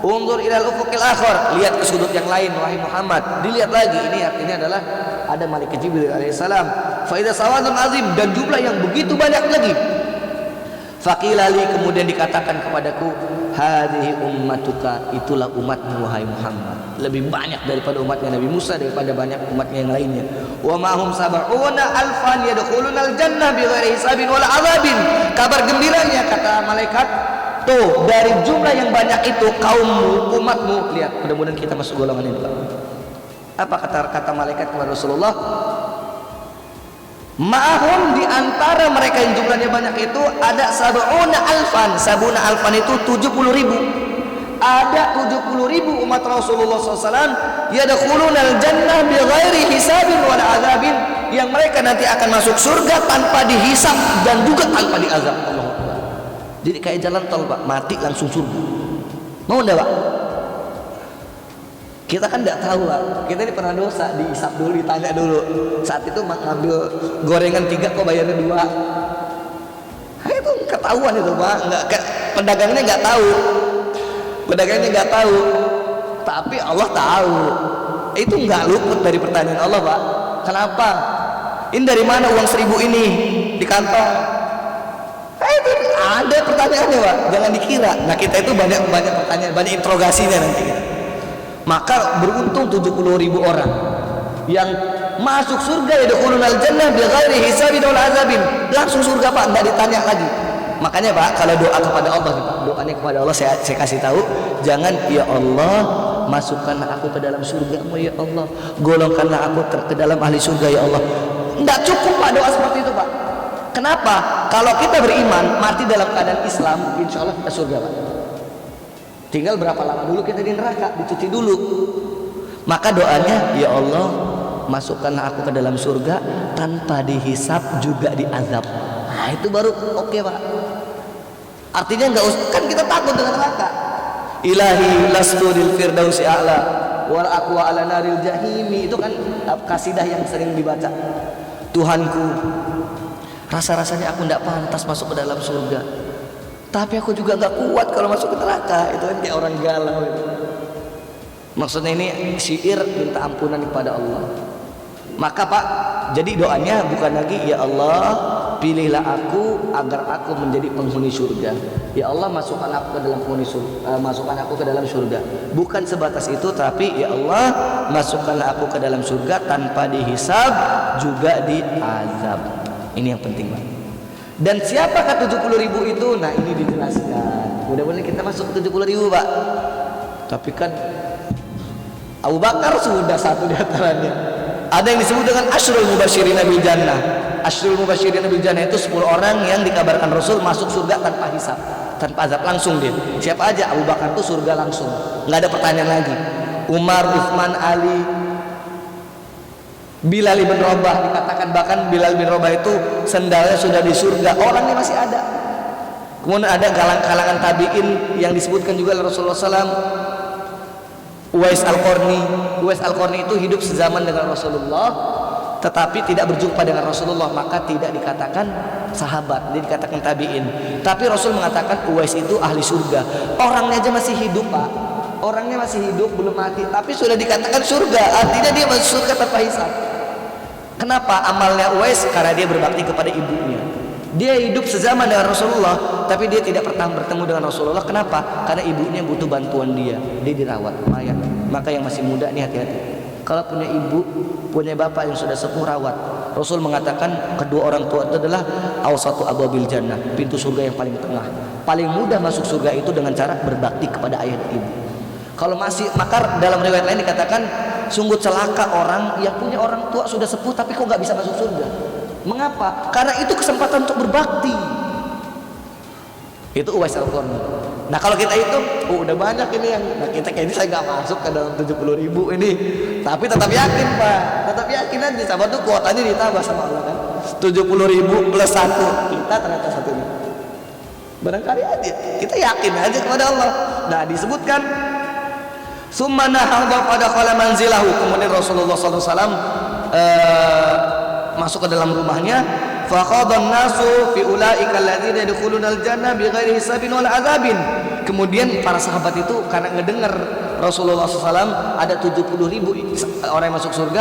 unzur ilal ufuqil akhar, lihat ke sudut yang lain wahai Muhammad. Dilihat lagi, ini artinya adalah ada malaikat Jibril alaihissalam. Fa idza sawadun azim, dan jumlah yang begitu banyak lagi. Faqila li, kemudian dikatakan kepadaku, hadhihi ummatuka, itulah umatmu wahai Muhammad. Lebih banyak daripada umatnya Nabi Musa, daripada banyak umatnya yang lainnya. Wa ma hum sab'una alfan yadkhulunal jannah bighairi hisabin wala azabin. Kabar gembiranya kata malaikat, tuh dari jumlah yang banyak itu kaummu, umatmu, lihat mudah-mudahan kita masuk golongan ini Pak. Apa kata malaikat kepada Rasulullah? Ma'ahum, di antara mereka yang jumlahnya banyak itu ada sab'una alfan. Sab'una alfan itu 70.000. Ada 70.000 umat Rasulullah SAW yadkhulunal jannah bighairi hisabin wala azabin, yang mereka nanti akan masuk surga tanpa dihisab dan juga tanpa diazab. Allah Akbar. Jadi kayak jalan tol Pak, mati langsung surga. Mau enggak Pak? Kita kan enggak tahu Pak. Kita ini pernah dosa, dihisab dulu, ditanya dulu. Saat itu ngambil gorengan 3 kok bayarnya 2. Nah, itu ketahuan itu Pak. Enggak, pedagangnya enggak tahu. Pedagangnya nggak tahu, tapi Allah tahu. Itu nggak luput dari pertanyaan Allah Pak. Kenapa? Ini dari mana uang 1.000 ini di kantong? Itu ada pertanyaannya Pak. Jangan dikira. Nah kita itu banyak pertanyaan, banyak interogasinya nanti. Maka beruntung 70.000 orang yang masuk surga, yadkhulunal jannah bighairi hisabin wala azabin. Langsung surga Pak, nggak ditanya lagi. Makanya Pak, kalau doa kepada Allah, doanya kepada Allah saya kasih tahu, jangan ya Allah masukkanlah aku ke dalam surga-Mu ya Allah, golongkanlah aku ke dalam ahli surga ya Allah. Enggak cukup Pak doa seperti itu Pak. Kenapa? Kalau kita beriman, mati dalam keadaan Islam, insya Allah kita surga Pak. Tinggal berapa lama dulu kita di neraka, dicuci dulu. Maka doanya, ya Allah masukkanlah aku ke dalam surga tanpa dihisab juga diazab. Nah itu baru oke Pak. Artinya enggak usah, kan kita takut dengan neraka. Ilahi lastu lil firdausi a'la wal aqwa ala naril jahimi, itu kan kasidah yang sering dibaca. Tuhanku, rasa-rasanya aku enggak pantas masuk ke dalam surga, tapi aku juga enggak kuat kalau masuk ke neraka. Itu kan kayak orang galau itu. Maksudnya ini syair minta ampunan kepada Allah. Maka Pak, jadi doanya bukan lagi ya Allah pilihlah aku agar aku menjadi penghuni surga. Ya Allah masukkan aku ke dalam penghuni surga, masukkan aku ke dalam surga. Bukan sebatas itu, tapi ya Allah masukkanlah aku ke dalam surga tanpa dihisab juga diazab. Ini yang penting Pak. Dan siapakah 70.000 itu? Nah ini dijelaskan. Mudah-mudahan kita masuk ke 70.000 Pak. Tapi kan Abu Bakar sudah satu di antaranya. Ada yang disebut dengan Asyrul Mubasysyirin bil Jannah. Asyrul Mubasysyirin bil Jannah itu 10 orang yang dikabarkan Rasul masuk surga tanpa hisab, tanpa azab, langsung dia. Siapa aja? Abu Bakar itu surga langsung, nggak ada pertanyaan lagi. Umar, Utsman, Ali, Bilal bin Rabah, dikatakan bahkan Bilal bin Rabah itu sendalnya sudah di surga, orangnya masih ada. Kemudian ada kalangan tabi'in yang disebutkan juga oleh Rasulullah SAW. Uwais Al-Qarni. Uwais Al-Qarni itu hidup sezaman dengan Rasulullah, tetapi tidak berjumpa dengan Rasulullah, maka tidak dikatakan sahabat, dia dikatakan tabi'in. Tapi Rasul mengatakan Uwais itu ahli surga. Orangnya aja masih hidup Pak, orangnya masih hidup, belum mati, tapi sudah dikatakan surga. Artinya dia masuk surga tanpa hisab. Kenapa? Amalnya Uwais karena dia berbakti kepada ibunya. Dia hidup sezaman dengan Rasulullah, tapi dia tidak pernah bertemu dengan Rasulullah. Kenapa? Karena ibunya butuh bantuan dia dirawat lumayan. Maka yang masih muda nih hati-hati. Kalau punya ibu, punya bapak yang sudah sepuh, rawat. Rasul mengatakan kedua orang tua itu adalah awsatu abwabil jannah, pintu surga yang paling tengah. Paling mudah masuk surga itu dengan cara berbakti kepada ayah dan ibu. Kalau masih, maka dalam riwayat lain dikatakan sungguh celaka orang yang punya orang tua sudah sepuh tapi kok nggak bisa masuk surga. Mengapa? Karena itu kesempatan untuk berbakti. Itu Uwais Al-Qarni. Nah kalau kita hitung, udah banyak ini yang, nah kita kayaknya saya nggak masuk ke dalam 70.000 ini. Tapi tetap yakin Pak, tetap yakin aja. Sahabat tuh kuotanya ditambah sama Allah kan. 70.000 plus 1, kita ternyata satunya. Barangkali aja, kita yakin aja kepada Allah. Nah disebutkan, summa nahadha pada qala manzilahu. Kemudian Rasulullah SAW masuk ke dalam rumahnya, faqadan nasu fi ulaika alladzina yadkhulunal jannah bighairi hisabin wala azabin. Kemudian para sahabat itu karena ngedengar Rasulullah SAW ada 70.000 orang yang masuk surga,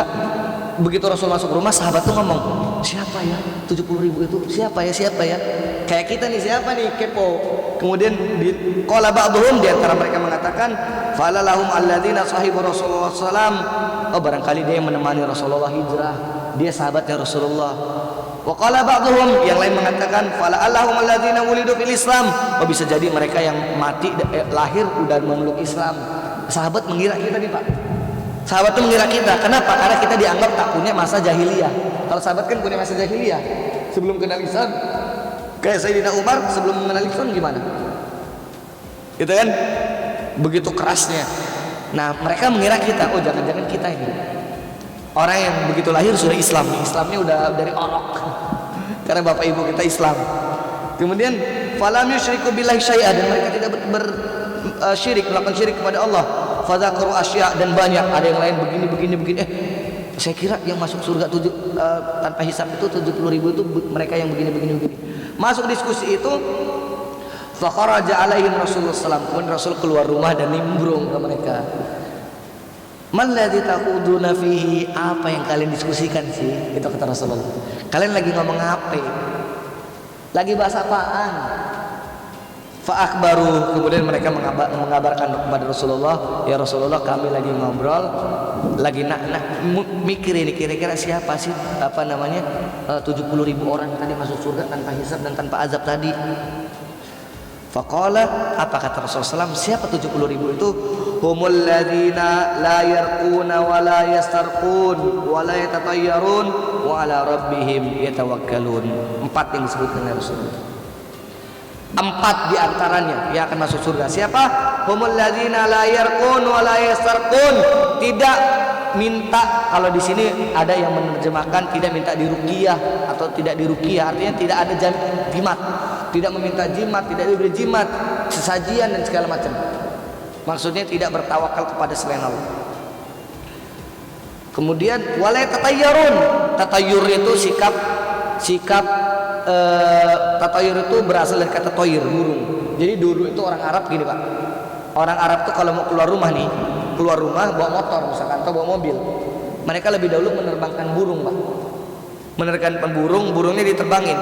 begitu Rasul masuk rumah, sahabat tuh ngomong, siapa ya 70.000 itu, siapa ya, kayak kita nih, siapa nih, kepo. Kemudian qala ba'dhum, di antara mereka mengatakan falalahum alladzina sahibu Rasulullah sallam, oh barangkali dia yang menemani Rasulullah hijrah, dia sahabatnya Rasulullah. Wa qala ba'dhum, yang lain mengatakan fala'allahum alladzina wulidu fil Islam, oh bisa jadi mereka yang mati lahir udah memeluk Islam. Sahabat mengira kita nih Pak, sahabat itu mengira kita. Kenapa? Karena kita dianggap tak punya masa jahiliyah. Kalau sahabat kan punya masa jahiliyah sebelum kenal Islam. Kayak Sayyidina Umar sebelum mengenal Islam gimana? Gitu kan? Begitu kerasnya. Nah, mereka mengira kita, oh jangan-jangan kita ini orang yang begitu lahir sudah Islam. Islamnya udah dari orok. Karena bapak ibu kita Islam. Kemudian falam yusyriku billahi syai'a, dan mereka tidak syirik, melakukan syirik kepada Allah. Fadzakaru asya, dan banyak, ada yang lain begini. Saya kira yang masuk surga tanpa hisab itu 70.000 itu mereka yang begini. Masuk diskusi itu, fakharaja alaihim Rasulullah SAW. Kemudian Rasul keluar rumah dan nimbrung ke mereka. Man ladzi taquduna fihi, apa yang kalian diskusikan sih? Itu kata Rasulullah. Kalian lagi ngomong apa? Lagi bahas apaan? Fa'akbaru, kemudian mereka mengabarkan kepada Rasulullah, ya Rasulullah kami lagi ngobrol, lagi mikir ini kira-kira siapa sih 70.000 orang tadi masuk surga tanpa hisab dan tanpa azab tadi. Faqala, apa kata Rasulullah SAW, siapa 70.000 itu? Humul ladzina la yarquna wa la yastarqun wa la yatatayyarun wa ala rabbihim yatawakkalun. 4 yang disebutkan oleh Rasulullah. 4 di antaranya yang akan masuk surga. Siapa? Humul ladzina la yarqun wa la yastarqun. Tidak minta, kalau di sini ada yang menerjemahkan tidak minta diruqyah atau tidak diruqyah, artinya tidak ada jimat, tidak meminta jimat, tidak diberi jimat, sesajian dan segala macam. Maksudnya tidak bertawakal kepada selain Allah. Kemudian wala tatayyarun. Tatayyur itu sikap tatayur itu berasal dari kata toyir, burung. Jadi dulu itu orang Arab gini Pak, orang Arab tuh kalau mau keluar rumah bawa motor misalkan atau bawa mobil, mereka lebih dahulu menerbangkan burung Pak. Menerbangkan burungnya diterbangin.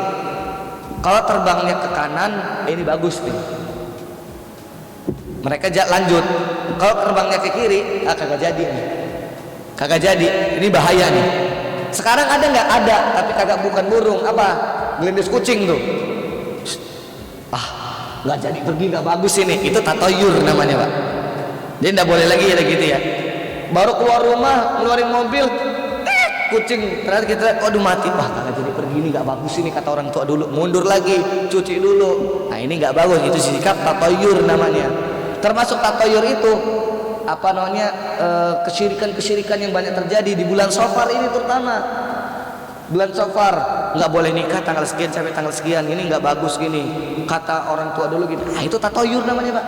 Kalau terbangnya ke kanan, ini bagus nih, mereka lanjut. Kalau terbangnya ke kiri, kagak jadi, ini bahaya nih. Sekarang ada nggak? Ada, tapi kagak, bukan burung, apa? Gelindis kucing tuh. Nggak jadi pergi, nggak bagus ini. Itu tatoyur namanya Pak. Jadi nggak boleh lagi ya gitu ya. Baru keluar rumah, ngeluarin mobil, kucing. Ternyata kita lihat, aduh mati. Kagak jadi pergi, ini nggak bagus ini, kata orang tua dulu. Mundur lagi, cuci dulu. Nah ini nggak bagus. Itu sikap tatoyur namanya. Termasuk tatoyur itu kesyirikan yang banyak terjadi di bulan Safar ini terutama. Bulan Safar nggak boleh nikah tanggal sekian sampai tanggal sekian, ini nggak bagus gini, kata orang tua dulu gitu. Itu tatoyur namanya Pak.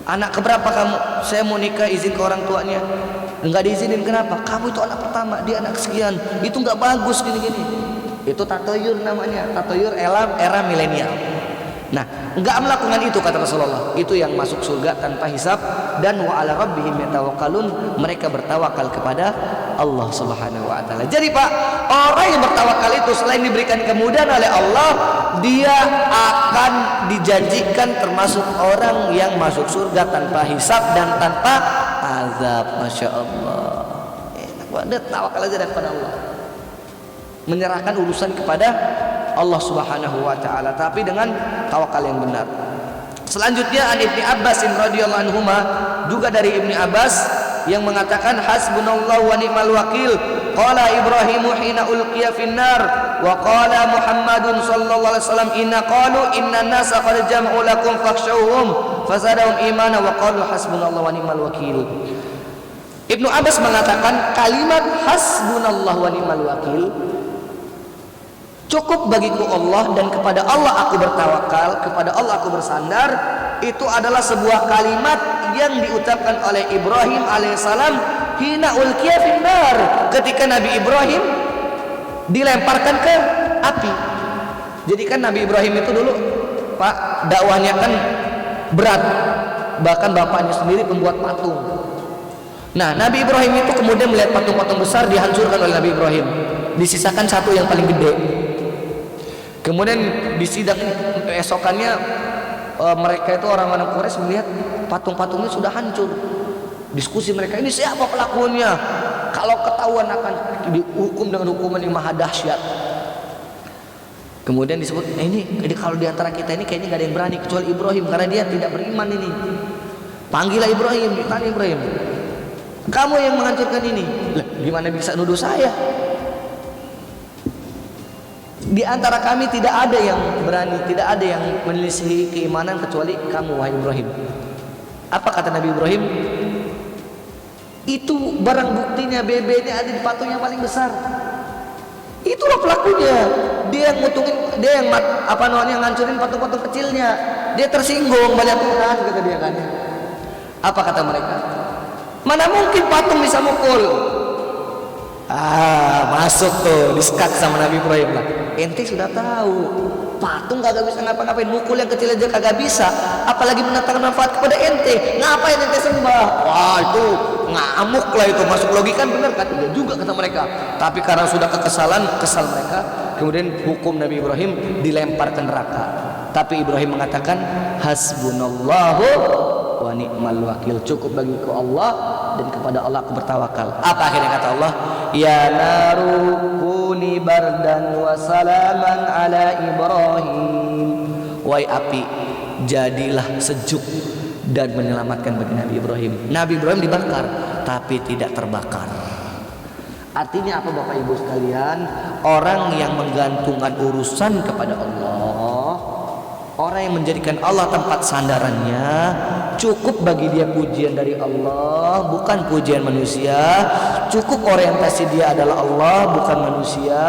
Anak keberapa kamu? Saya mau nikah, izin ke orang tuanya, nggak diizinin. Kenapa? Kamu itu anak pertama, dia anak sekian, itu nggak bagus gini. Itu tatoyur namanya, tatoyur era milenial. Nah, enggak melakukan itu kata Rasulullah. Itu yang masuk surga tanpa hisab, dan wa ala rabbihim yatawakkalun, mereka bertawakal kepada Allah Subhanahu wa taala. Jadi Pak, orang yang bertawakal itu selain diberikan kemudahan oleh Allah, dia akan dijanjikan termasuk orang yang masuk surga tanpa hisab dan tanpa azab. Masya Allah. Enak banget, tawakal aja kepada Allah. Menyerahkan urusan kepada Allah Subhanahu wa taala, tapi dengan tawakal yang benar. Selanjutnya an Ibnu Abbas radhiyallahu anhuma, juga dari Ibnu Abbas yang mengatakan hasbunallahu wa ni'mal wakil. Qala Ibrahimu hina ulqiya finnar wa qala Muhammadun sallallahu alaihi wasallam inna qalu inna nasa qad jam'u lakum fakhshawhum fasadahum imana wa qalu hasbunallahu wa ni'mal wakil. Ibnu Abbas mengatakan kalimat hasbunallahu wa ni'mal wakil, cukup bagiku Allah dan kepada Allah aku bertawakal, kepada Allah aku bersandar, itu adalah sebuah kalimat yang diucapkan oleh Ibrahim alaihissalam hina ulqiya finnar, ketika Nabi Ibrahim dilemparkan ke api. Jadi kan Nabi Ibrahim itu dulu Pak, dakwahnya kan berat, bahkan bapaknya sendiri pembuat patung. Nah, Nabi Ibrahim itu kemudian melihat patung-patung besar dihancurkan oleh Nabi Ibrahim. disisakan satu yang paling gede. Kemudian di sidang esokannya mereka itu orang-orang Quraisy melihat patung-patungnya sudah hancur. Diskusi mereka, ini siapa pelakunya? Kalau ketahuan akan dihukum dengan hukuman yang maha dahsyat. Kemudian disebut, ini kalau di antara kita ini kayaknya gak ada yang berani kecuali Ibrahim karena dia tidak beriman ini. Panggillah Ibrahim, ditanya Ibrahim, kamu yang menghancurkan ini. Lah, gimana bisa nuduh saya? Di antara kami tidak ada yang berani, tidak ada yang menyelisihi keimanan kecuali kamu, wahai Ibrahim. Apa kata Nabi Ibrahim? Itu barang buktinya, bebeknya ada di patung yang paling besar. Itulah pelakunya. Dia yang ngutungin, dia yang ngancurin patung-patung kecilnya. Dia tersinggung banyak Tuhan, kata dia kan. Apa kata mereka? Mana mungkin patung bisa mukul? Masuk tuh, disekat sama Nabi Ibrahim lah. Ente sudah tahu patung kagak bisa ngapa-ngapain, mukul yang kecil aja kagak bisa, apalagi mendatangkan manfaat kepada ente. Ngapain ente sembah? Wah, itu ngamuk lah, itu masuk logika benar kan? Iya juga kata mereka. Tapi karena sudah kesal mereka, kemudian hukum Nabi Ibrahim dilempar ke neraka. Tapi Ibrahim mengatakan hasbunallahu wa ni'mal wakil, cukup bagiku Allah dan kepada Allah aku bertawakal. Apa akhirnya kata Allah? Ya naru kuni bardan wa salaman ala Ibrahim. Wahai api, jadilah sejuk dan menyelamatkan bagi Nabi Ibrahim. Nabi Ibrahim dibakar tapi tidak terbakar. Artinya apa Bapak Ibu sekalian? Orang yang menggantungkan urusan kepada Allah, orang yang menjadikan Allah tempat sandarannya, cukup bagi dia pujian dari Allah, bukan pujian manusia. Cukup orientasi dia adalah Allah, bukan manusia.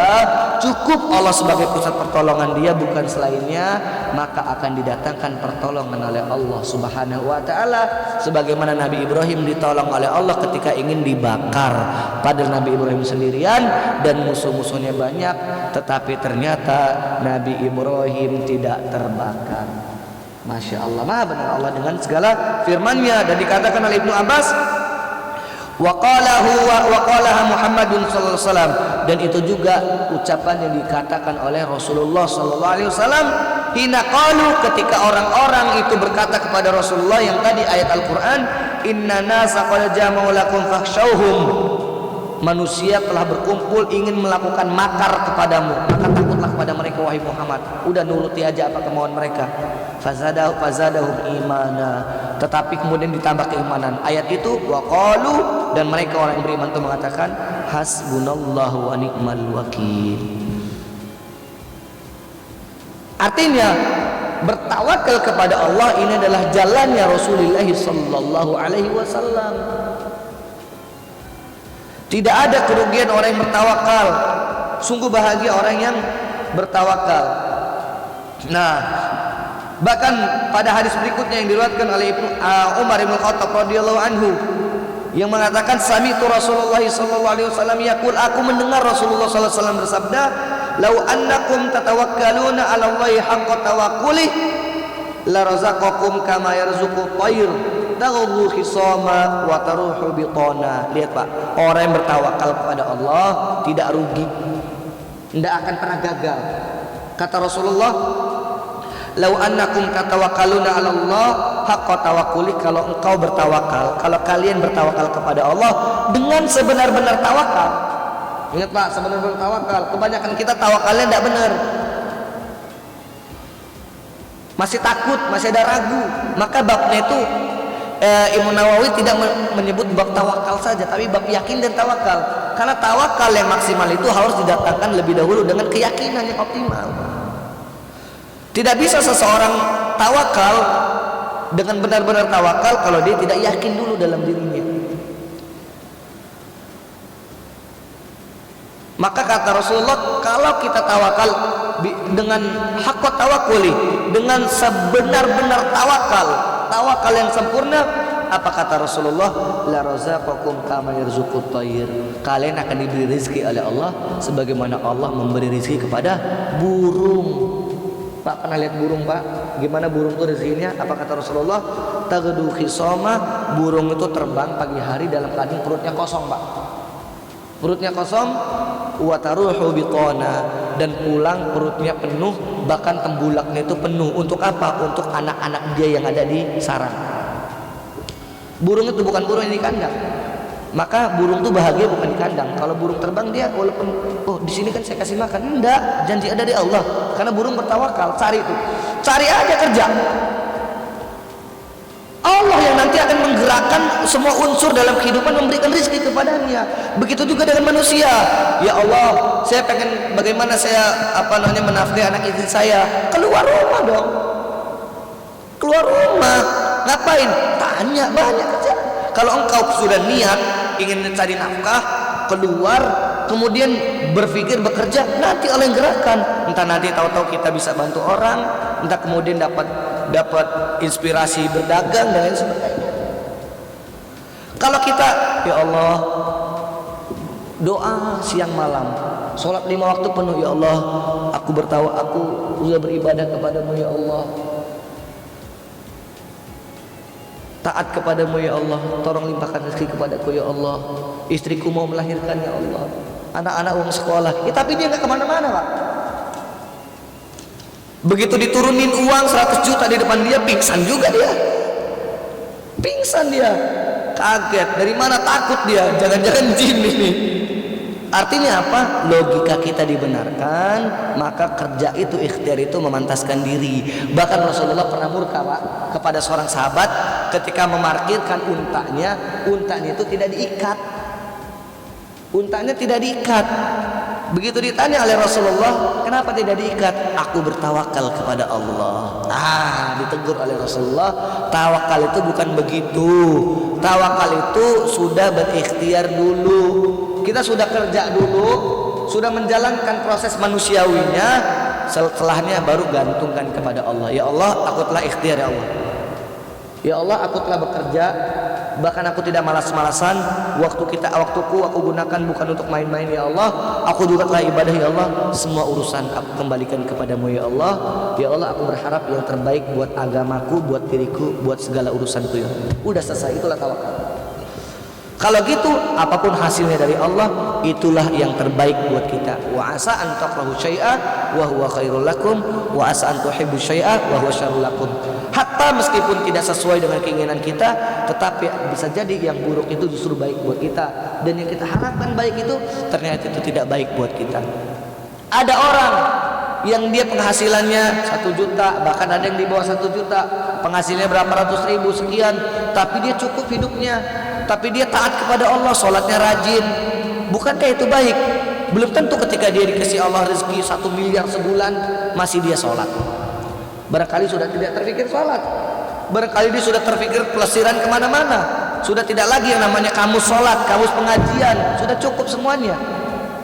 Cukup Allah sebagai pusat pertolongan dia, bukan selainnya. Maka akan didatangkan pertolongan oleh Allah Subhanahu wa ta'ala. Sebagaimana Nabi Ibrahim ditolong oleh Allah ketika ingin dibakar. Padahal Nabi Ibrahim sendirian dan musuh-musuhnya banyak, tetapi ternyata Nabi Ibrahim tidak terbakar. Masya Allah, maha benar Allah dengan segala firman-Nya. Dan dikatakan oleh Ibnu Abbas, waqalaha Muhammadun sallallahu alaihi wasallam, dan itu juga ucapan yang dikatakan oleh Rasulullah sallallahu alaihi wasallam hina qalu, ketika orang-orang itu berkata kepada Rasulullah yang tadi ayat Al-Qur'an, inna nasa qad jama'u lakum fakhshawhum, manusia telah berkumpul ingin melakukan makar kepadamu, maka takutlah kepada mereka wahai Muhammad. Udah nuruti aja apa kemauan mereka. Fazadahum imana, tetapi kemudian ditambah keimanan. Ayat itu waqalu, dan mereka orang yang beriman itu mengatakan hasbunallahu wa ni'mal wakil. Artinya bertawakal kepada Allah ini adalah jalannya Rasulullah sallallahu alaihi wasallam. Tidak ada kerugian orang yang bertawakal. Sungguh bahagia orang yang bertawakal. Nah, bahkan pada hadis berikutnya yang diriwayatkan oleh Umar bin Khattab radhiyallahu anhu yang mengatakan sami'tu Rasulullah sallallahu alaihi wasallam yaqul, aku mendengar Rasulullah sallallahu alaihi wasallam bersabda, "Lau annakum tatawakkaluna 'ala Allahi haqqa tawakkuli la razaqakum kama yarzuqu tayr taghdu khisama wa taruhu bitana." Lihat Pak, orang yang bertawakal kepada Allah tidak rugi, tidak akan pernah gagal. Kata Rasulullah, "Lau annakum tatawakkaluna 'ala Allah haqqa tawakkuli," kalau engkau bertawakal, kalau kalian bertawakal kepada Allah dengan sebenar-benar tawakal. Ingat Pak, sebenar-benar tawakal. Kebanyakan kita tawakalnya tidak benar. Masih takut, masih ada ragu. Maka babnya itu Imam Nawawi tidak menyebut bab tawakal saja, tapi bab yakin dan tawakal. Karena tawakal yang maksimal itu harus didatangkan lebih dahulu dengan keyakinan yang optimal. Tidak bisa seseorang tawakal dengan benar-benar tawakal kalau dia tidak yakin dulu dalam dirinya. Maka kata Rasulullah, kalau kita tawakal dengan hakot tawakuli, dengan sebenar-benar tawakal yang sempurna, apa kata Rasulullah? La razaqakum kama yarzuqut tayr. Kalian akan diberi rezeki oleh Allah sebagaimana Allah memberi rezeki kepada burung. Pak pernah lihat burung Pak? Gimana burung itu rezekinya? Apa kata Rasulullah? Taghdu khisama, burung itu terbang pagi hari dalam keadaan perutnya kosong Pak. perutnya kosong, wa taruhu bitana, dan pulang perutnya penuh, bahkan tembulaknya itu penuh. Untuk apa? Untuk anak-anak dia yang ada di sarang. Burung itu bukan burung yang di kandang. Maka burung itu bahagia bukan di kandang. Kalau burung terbang dia walaupun di sini kan saya kasih makan, enggak, janji ada dari Allah. Karena burung bertawakal, cari itu. Cari aja kerja. Allah yang nanti akan menggerakkan semua unsur dalam kehidupan, memberikan rezeki kepadanya. Begitu juga dengan manusia. Ya Allah, saya pengen bagaimana saya menafkahi anak istri saya. Keluar rumah dong. Keluar rumah. Ngapain? Tanya, banyak aja. Kalau engkau sudah niat ingin mencari nafkah, keluar, kemudian berpikir bekerja, nanti Allah yang gerakkan. Entah nanti tahu-tahu kita bisa bantu orang, entah kemudian dapat inspirasi berdagang dan lain sebagainya. Kalau kita, ya Allah, doa siang malam, sholat 5 waktu penuh, ya Allah, aku sudah beribadah kepadamu ya Allah, taat kepadamu ya Allah, tolong limpahkan rezeki kepadaku ya Allah, istriku mau melahirkan ya Allah, anak-anak uang sekolah, tapi dia nggak kemana-mana Pak. Begitu diturunin uang 100 juta di depan dia, pingsan juga dia, kaget, dari mana takut dia, jangan-jangan jin ini. Artinya apa? Logika kita dibenarkan, maka kerja itu, ikhtiar itu memantaskan diri. Bahkan Rasulullah pernah murka Pak kepada seorang sahabat ketika memarkirkan untanya itu tidak diikat. Untanya tidak diikat. Begitu ditanya oleh Rasulullah, kenapa tidak diikat? Aku bertawakal kepada Allah. Ditegur oleh Rasulullah, tawakal itu bukan begitu. Tawakal itu sudah berikhtiar dulu. Kita sudah kerja dulu, sudah menjalankan proses manusiawinya, setelahnya baru gantungkan kepada Allah. Ya Allah, aku telah ikhtiar ya Allah. Ya Allah, aku telah bekerja, bahkan aku tidak malas-malasan. Waktuku aku gunakan bukan untuk main-main ya Allah. Aku juga telah ibadah ya Allah. Semua urusan aku kembalikan kepadamu ya Allah. Ya Allah, aku berharap yang terbaik buat agamaku, buat diriku, buat segala urusanku ya Allah. Udah selesai, itulah tawakal. Kalau gitu, apapun hasilnya dari Allah, itulah yang terbaik buat kita. Wa asa an takrahu syai'a wa huwa khairul lakum, wa asa an tuhibbu syai'a wa huwa syarrul lakum. Hatta meskipun tidak sesuai dengan keinginan kita, tetapi bisa jadi yang buruk itu justru baik buat kita, dan yang kita harapkan baik itu ternyata itu tidak baik buat kita. Ada orang yang dia penghasilannya 1 juta, bahkan ada yang di bawah 1 juta, penghasilannya berapa ratus ribu sekian, tapi dia cukup hidupnya, tapi dia taat kepada Allah, sholatnya rajin. Bukankah itu baik? Belum tentu ketika dia dikasih Allah rezeki 1 miliar sebulan masih dia sholat. Barangkali sudah tidak terpikir sholat, barangkali dia sudah terpikir pelesiran kemana-mana, sudah tidak lagi yang namanya kamus sholat, kamus pengajian, sudah cukup semuanya.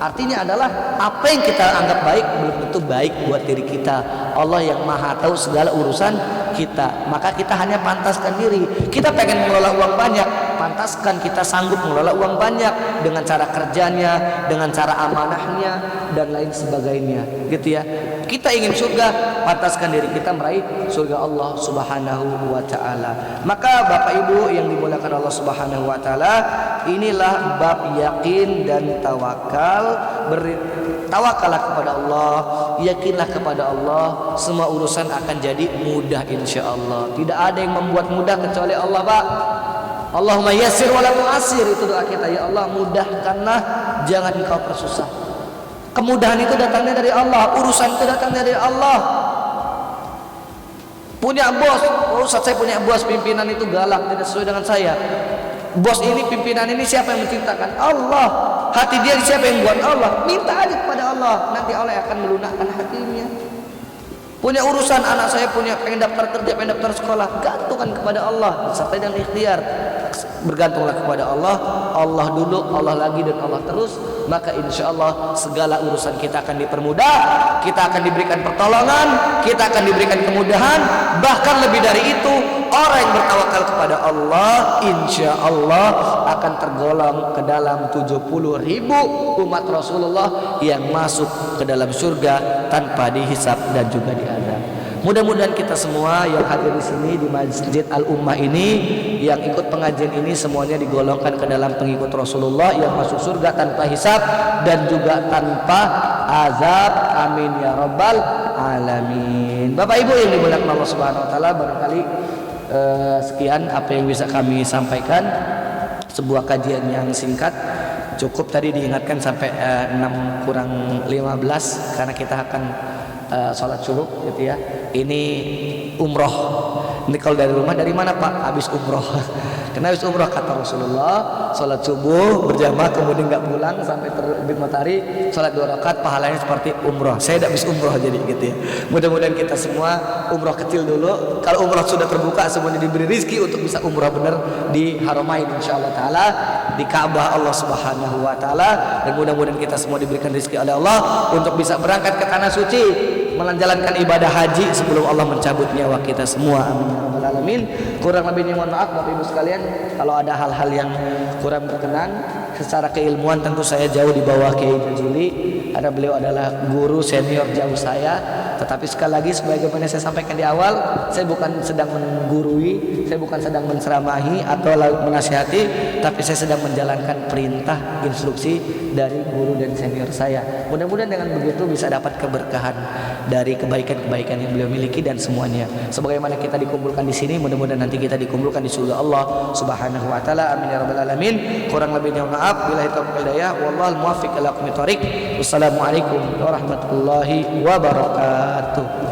Artinya adalah apa yang kita anggap baik belum tentu baik buat diri kita. Allah yang maha tahu segala urusan kita, maka kita hanya pantaskan diri. Kita pengen mengelola uang banyak, pantaskan kita sanggup mengelola uang banyak dengan cara kerjanya, dengan cara amanahnya dan lain sebagainya, gitu ya. Kita ingin surga, pantaskan diri kita meraih surga Allah Subhanahu wa taala. Maka Bapak Ibu yang dimuliakan Allah Subhanahu wa taala, inilah bab yakin dan tawakal. Tawakallah kepada Allah, yakinlah kepada Allah, semua urusan akan jadi mudah insyaallah. Tidak ada yang membuat mudah kecuali Allah, Pak. Allahumma yassir wa la tu'assir, itu doa kita. Ya Allah, mudahkanlah, jangan Engkau persusah. Kemudahan itu datangnya dari Allah, urusan itu datangnya dari Allah. Punya bos, Ustaz saya punya bos, pimpinan itu galak, tidak sesuai dengan saya. Bos ini, pimpinan ini siapa yang menciptakan? Allah. Hati dia siapa yang buat? Allah. Minta aja kepada Allah, nanti Allah akan melunakkan hatinya. Punya urusan, anak saya pengen daftar kerja, pengen daftar sekolah, gantungkan kepada Allah sampai dengan ikhtiar. Bergantunglah kepada Allah, Allah dulu, Allah lagi, dan Allah terus. Maka insya Allah segala urusan kita akan dipermudah, kita akan diberikan pertolongan, kita akan diberikan kemudahan. Bahkan lebih dari itu, orang yang bertawakal kepada Allah insya Allah akan tergolong ke dalam 70.000 umat Rasulullah yang masuk ke dalam surga tanpa dihisab dan juga diazab. Mudah-mudahan kita semua yang hadir di sini di Masjid Al-Ummah ini, yang ikut pengajian ini semuanya digolongkan ke dalam pengikut Rasulullah yang masuk surga tanpa hisab dan juga tanpa azab. Amin ya rabbal alamin. Bapak Ibu yang dimuliakan Allah Subhanahu wa taala, barangkali sekian apa yang bisa kami sampaikan. Sebuah kajian yang singkat, cukup tadi diingatkan sampai 6 kurang 15 karena kita akan sholat syuruk gitu ya. Ini umroh. Ini kalau dari rumah, dari mana Pak? Habis umroh. Karena habis umroh kata Rasulullah, sholat subuh berjamaah kemudian nggak pulang sampai terbit matahari, sholat 2 rakaat pahalanya seperti umroh. Saya tidak habis umroh jadi gitu ya. Mudah-mudahan kita semua umroh kecil dulu. Kalau umroh sudah terbuka, semuanya diberi rizki untuk bisa umroh benar di Haramain insyaallah taala, di Ka'bah Allah Subhanahu wa taala. Dan mudah-mudahan kita semua diberikan rizki oleh Allah untuk bisa berangkat ke tanah suci, menjalankan ibadah haji sebelum Allah mencabut nyawa kita semua. Amin ya rabbal alamin. Kurang lebihnya mohon maaf Bapak Ibu sekalian kalau ada hal-hal yang kurang berkenan. Secara keilmuan tentu saya jauh di bawah Kiai Jazuli, karena beliau adalah guru senior jauh saya. Tetapi sekali lagi sebagaimana saya sampaikan di awal, saya bukan sedang menggurui, saya bukan sedang menceramahi atau menasihati, tapi saya sedang menjalankan perintah instruksi dari guru dan senior saya. Mudah-mudahan dengan begitu bisa dapat keberkahan dari kebaikan-kebaikan yang beliau miliki dan semuanya. Sebagaimana kita dikumpulkan di sini, mudah-mudahan nanti kita dikumpulkan di surga Allah Subhanahu wa taala. Amin ya rabbal alamin. Kurang lebihnya maaf. Billahi taufiq hidayah. Wallahul muwaffiq ila aqwamit thoriq. Wassalamualaikum warahmatullahi wabarakatuh.